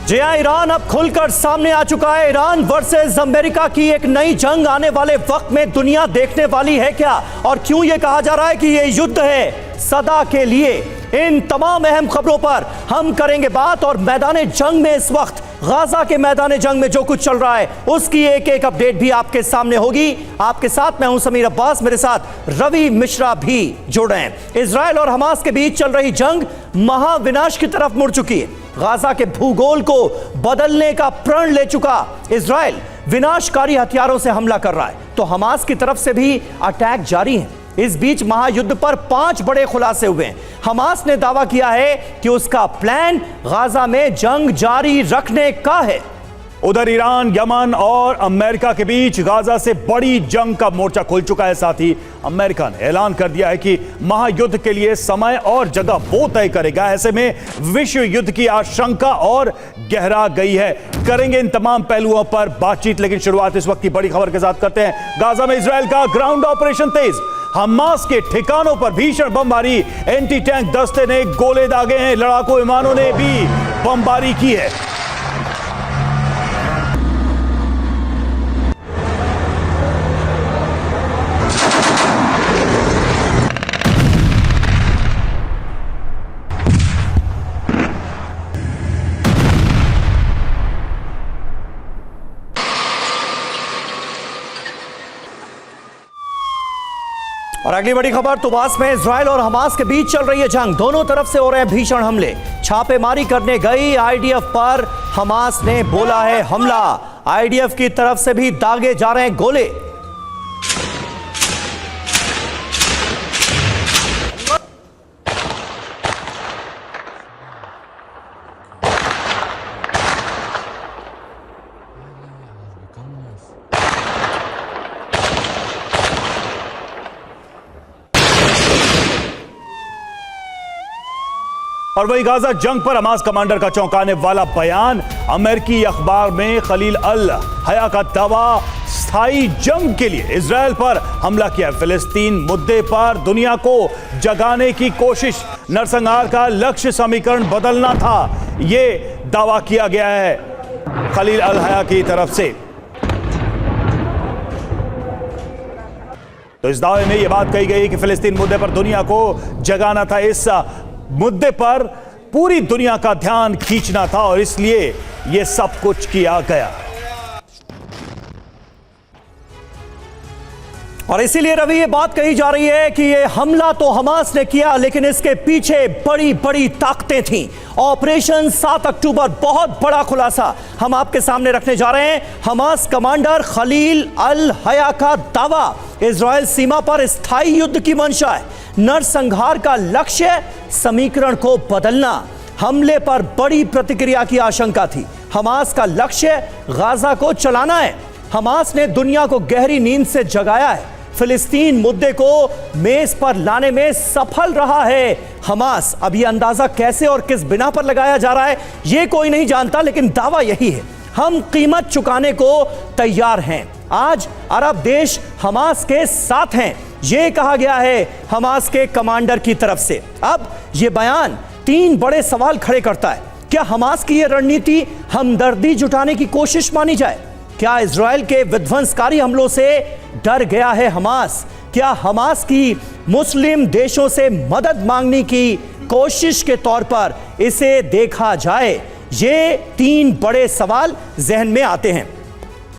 जी हाँ, ईरान अब खुलकर सामने आ चुका है। ईरान वर्सेस अमेरिका की एक नई जंग आने वाले वक्त में दुनिया देखने वाली है क्या, और क्यों यह कहा जा रहा है कि यह युद्ध है सदा के लिए। इन तमाम अहम खबरों पर हम करेंगे बात, और मैदान जंग में इस वक्त गाजा के मैदान जंग में जो कुछ चल रहा है उसकी एक एक अपडेट भी आपके सामने होगी। आपके साथ मैं हूं समीर अब्बास, मेरे साथ रवि मिश्रा भी जुड़ रहे हैं। इजराइल और हमास के बीच चल रही जंग महाविनाश की तरफ मुड़ चुकी है। गाजा के भूगोल को बदलने का प्रण ले चुका इजराइल विनाशकारी हथियारों से हमला कर रहा है, तो हमास की तरफ से भी अटैक जारी है। इस बीच महायुद्ध पर 5 बड़े खुलासे हुए हैं। हमास ने दावा किया है कि उसका प्लान गाजा में जंग जारी रखने का है। उधर ईरान, यमन और अमेरिका के बीच गाजा से बड़ी जंग का मोर्चा खुल चुका है। साथ ही अमेरिका ने ऐलान कर दिया है कि महायुद्ध के लिए समय और जगह वो तय करेगा। ऐसे में विश्व युद्ध की आशंका और गहरा गई है। करेंगे इन तमाम पहलुओं पर बातचीत, लेकिन शुरुआत इस वक्त की बड़ी खबर के साथ करते हैं। गाजा में इजराइल का ग्राउंड ऑपरेशन तेज, हमास के ठिकानों पर भीषण बमबारी, एंटी टैंक दस्ते ने गोले दागे हैं, लड़ाकू विमानों ने भी बमबारी की है। और अगली बड़ी खबर तुबास में इजराइल और हमास के बीच चल रही है जंग। दोनों तरफ से हो रहे हैं भीषण हमले। छापेमारी करने गई आईडीएफ पर हमास ने बोला है हमला। आईडीएफ की तरफ से भी दागे जा रहे हैं गोले। और वही गाजा जंग पर हमास कमांडर का चौंकाने वाला बयान। अमेरिकी अखबार में खलील अल हया का दावा, स्थायी जंग के लिए इजराइल पर हमला किया। फिलिस्तीन मुद्दे पर दुनिया को जगाने की कोशिश, नरसंहार का लक्ष्य समीकरण बदलना था, यह दावा किया गया है खलील अल हया की तरफ से। तो इस दावे में यह बात कही गई कि फिलिस्तीन मुद्दे पर दुनिया को जगाना था, इस मुद्दे पर पूरी दुनिया का ध्यान खींचना था, और इसलिए यह सब कुछ किया गया। और इसीलिए रवि ये बात कही जा रही है कि ये हमला तो हमास ने किया, लेकिन इसके पीछे बड़ी बड़ी ताकतें थीं। ऑपरेशन 7 अक्टूबर, बहुत बड़ा खुलासा हम आपके सामने रखने जा रहे हैं। हमास कमांडर खलील अल हया का दावा, इजराइल सीमा पर स्थायी युद्ध की मंशा है। नरसंहार का लक्ष्य समीकरण को बदलना। हमले पर बड़ी प्रतिक्रिया की आशंका थी। हमास का लक्ष्य गाजा को चलाना है। हमास ने दुनिया को गहरी नींद से जगाया है। फिलिस्तीन मुद्दे को मेज पर लाने में सफल रहा है हमास। अब यह अंदाजा कैसे और किस बिना पर लगाया जा रहा है यह कोई नहीं जानता, लेकिन दावा यही है, हम कीमत चुकाने को तैयार हैं। आज अरब देश हमास के साथ हैं, यह कहा गया है हमास के कमांडर की तरफ से। अब यह बयान 3 बड़े सवाल खड़े करता है। क्या हमास की यह रणनीति हमदर्दी जुटाने की कोशिश मानी जाए? क्या इजराइल के विध्वंसकारी हमलों से डर गया है हमास? क्या हमास की मुस्लिम देशों से मदद मांगने की कोशिश के तौर पर इसे देखा जाए? ये 3 बड़े सवाल जहन में आते हैं।